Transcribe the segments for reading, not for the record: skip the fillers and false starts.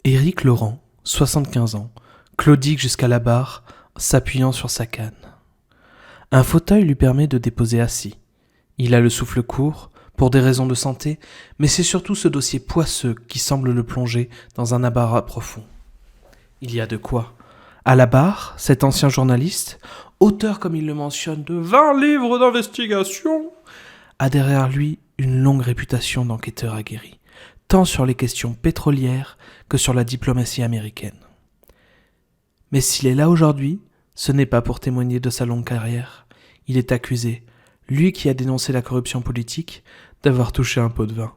Éric Laurent, 75 ans, claudique jusqu'à la barre, s'appuyant sur sa canne. Un fauteuil lui permet de déposer assis. Il a le souffle court, pour des raisons de santé, mais c'est surtout ce dossier poisseux qui semble le plonger dans un embarras profond. Il y a de quoi. À la barre, cet ancien journaliste, auteur comme il le mentionne de 20 livres d'investigation, a derrière lui une longue réputation d'enquêteur aguerri, tant sur les questions pétrolières que sur la diplomatie américaine. Mais s'il est là aujourd'hui, ce n'est pas pour témoigner de sa longue carrière. Il est accusé, lui qui a dénoncé la corruption politique, d'avoir touché un pot de vin,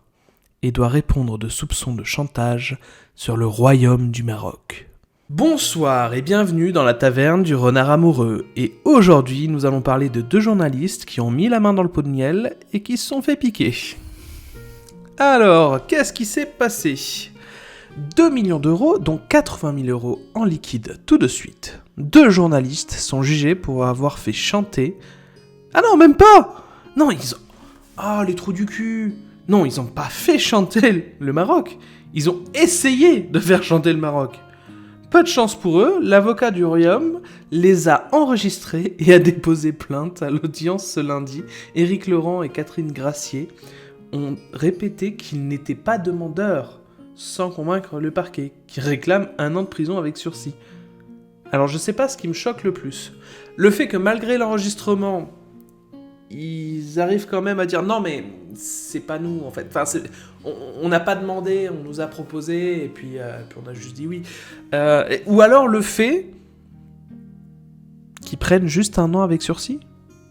et doit répondre de soupçons de chantage sur le royaume du Maroc. Bonsoir et bienvenue dans la taverne du renard amoureux, et aujourd'hui nous allons parler de deux journalistes qui ont mis la main dans le pot de miel et qui se sont fait piquer. Alors, qu'est-ce qui s'est passé ? 2 millions d'euros, dont 80 000 euros en liquide tout de suite. Deux journalistes sont jugés pour avoir fait chanter... Ah non, même pas ! Non, ils ont... Ah, les trous du cul ! Non, ils ont pas fait chanter le Maroc. Ils ont essayé de faire chanter le Maroc. Peu de chance pour eux, l'avocat du royaume les a enregistrés et a déposé plainte à l'audience ce lundi. Éric Laurent et Catherine Gracier ont répété qu'ils n'étaient pas demandeurs, sans convaincre le parquet, qui réclame 1 an de prison avec sursis. Alors je sais pas ce qui me choque le plus. Le fait que malgré l'enregistrement, ils arrivent quand même à dire non mais c'est pas nous en fait. Enfin, on n'a pas demandé, on nous a proposé et puis on a juste dit oui. Ou alors le fait qu'ils prennent juste 1 an avec sursis.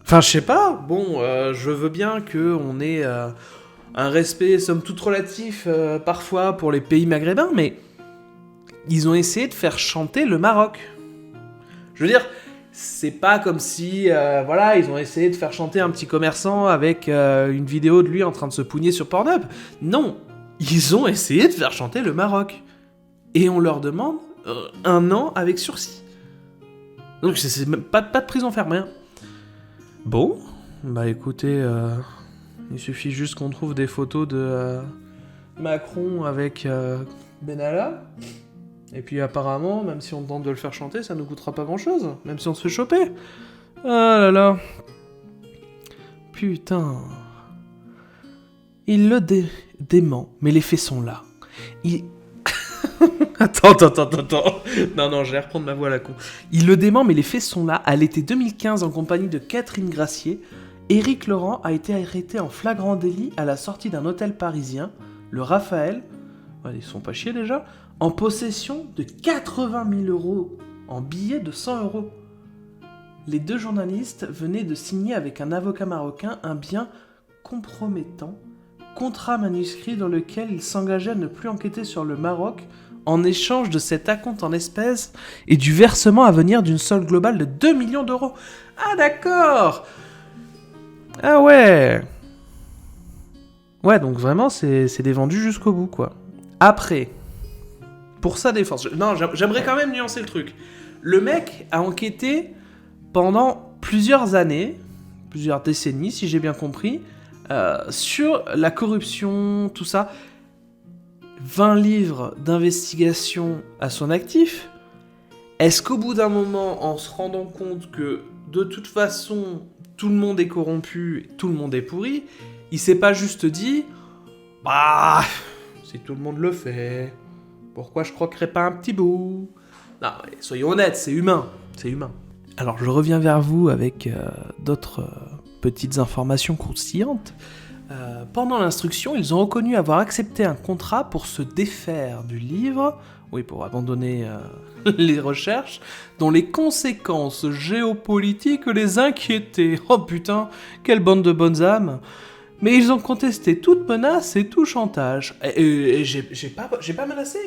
Enfin je sais pas, bon je veux bien qu'on ait un respect somme toute relatif parfois pour les pays maghrébins, mais ils ont essayé de faire chanter le Maroc. Je veux dire, c'est pas comme si, ils ont essayé de faire chanter un petit commerçant avec une vidéo de lui en train de se pougner sur Pornhub. Non, ils ont essayé de faire chanter le Maroc. Et on leur demande 1 an avec sursis. Donc c'est même pas de prison ferme, rien. Bon, bah écoutez, il suffit juste qu'on trouve des photos de Macron avec Benalla. Et puis apparemment, même si on tente de le faire chanter, ça nous coûtera pas grand-chose, même si on se fait choper. Ah là là. Putain. Il le dément, mais les faits sont là. Attends. Non, je vais reprendre ma voix à la con. Il le dément, mais les faits sont là. À l'été 2015, en compagnie de Catherine Gracier, Éric Laurent a été arrêté en flagrant délit à la sortie d'un hôtel parisien, le Raphaël. Ils se font pas chier déjà. En possession de 80 000 euros en billets de 100 euros. Les deux journalistes venaient de signer avec un avocat marocain un bien compromettant, contrat manuscrit dans lequel ils s'engageaient à ne plus enquêter sur le Maroc en échange de cet acompte en espèces et du versement à venir d'une solde globale de 2 millions d'euros. Ah d'accord. Ah ouais. Ouais, donc vraiment c'est des vendus jusqu'au bout quoi. Après... Pour sa défense, j'aimerais quand même nuancer le truc. Le mec a enquêté pendant plusieurs années, plusieurs décennies, si j'ai bien compris, sur la corruption, tout ça. 20 livres d'investigation à son actif. Est-ce qu'au bout d'un moment, en se rendant compte que de toute façon, tout le monde est corrompu, tout le monde est pourri, il s'est pas juste dit « Bah, si tout le monde le fait... » Pourquoi je croquerais pas un petit bout ? Non, soyons honnêtes, c'est humain. Alors, je reviens vers vous avec d'autres petites informations croustillantes. Pendant l'instruction, ils ont reconnu avoir accepté un contrat pour se défaire du livre, pour abandonner les recherches, dont les conséquences géopolitiques les inquiétaient. Oh putain, quelle bande de bonnes âmes ! Mais ils ont contesté toute menace et tout chantage. Et j'ai pas menacé.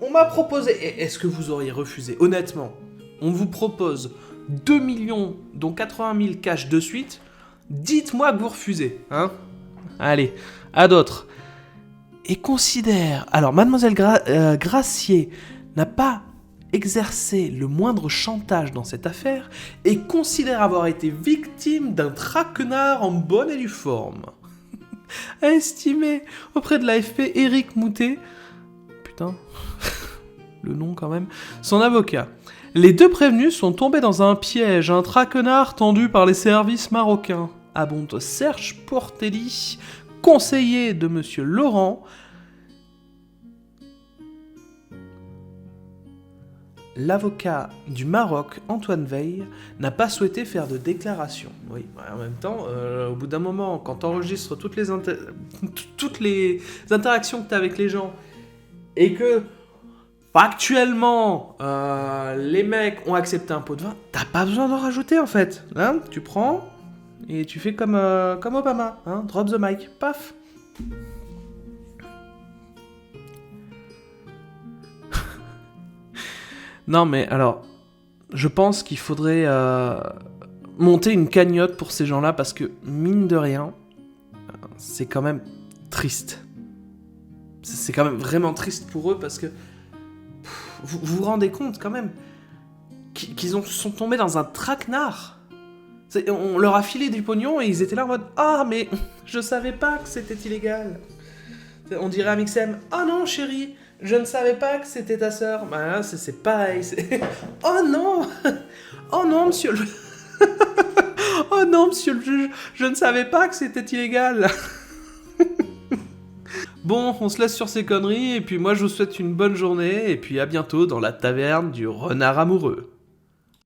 On m'a proposé... Est-ce que vous auriez refusé ? Honnêtement, on vous propose 2 millions, dont 80 000 cash de suite. Dites-moi que vous refusez, hein ? Allez, à d'autres. Et considère... Alors, mademoiselle Gracier n'a pas exercé le moindre chantage dans cette affaire et considère avoir été victime d'un traquenard en bonne et due forme. A estimé auprès de l'AFP Éric Moutet... Putain... le nom quand même, son avocat. Les deux prévenus sont tombés dans un piège, un traquenard tendu par les services marocains. Abonde Serge Portelli, conseiller de Monsieur Laurent. L'avocat du Maroc, Antoine Veil, n'a pas souhaité faire de déclaration. Oui, en même temps, au bout d'un moment, quand tu enregistres toutes les interactions que tu as avec les gens, et que, factuellement, les mecs ont accepté un pot de vin, t'as pas besoin d'en rajouter, en fait. Hein, tu prends, et tu fais comme Obama, hein, drop the mic, paf. Non, mais alors, je pense qu'il faudrait monter une cagnotte pour ces gens-là parce que, mine de rien, c'est quand même triste. C'est quand même vraiment triste pour eux parce que vous vous rendez compte quand même qu'ils sont tombés dans un traquenard. On leur a filé du pognon et ils étaient là en mode « Ah, mais je savais pas que c'était illégal !» On dirait à Mixem « Oh non, chérie, je ne savais pas que c'était ta sœur. » Bah là, c'est pareil. Oh non. Oh non, monsieur le... Oh non, monsieur le juge, je ne savais pas que c'était illégal. Bon, on se laisse sur ces conneries, et puis moi je vous souhaite une bonne journée, et puis à bientôt dans la taverne du renard amoureux.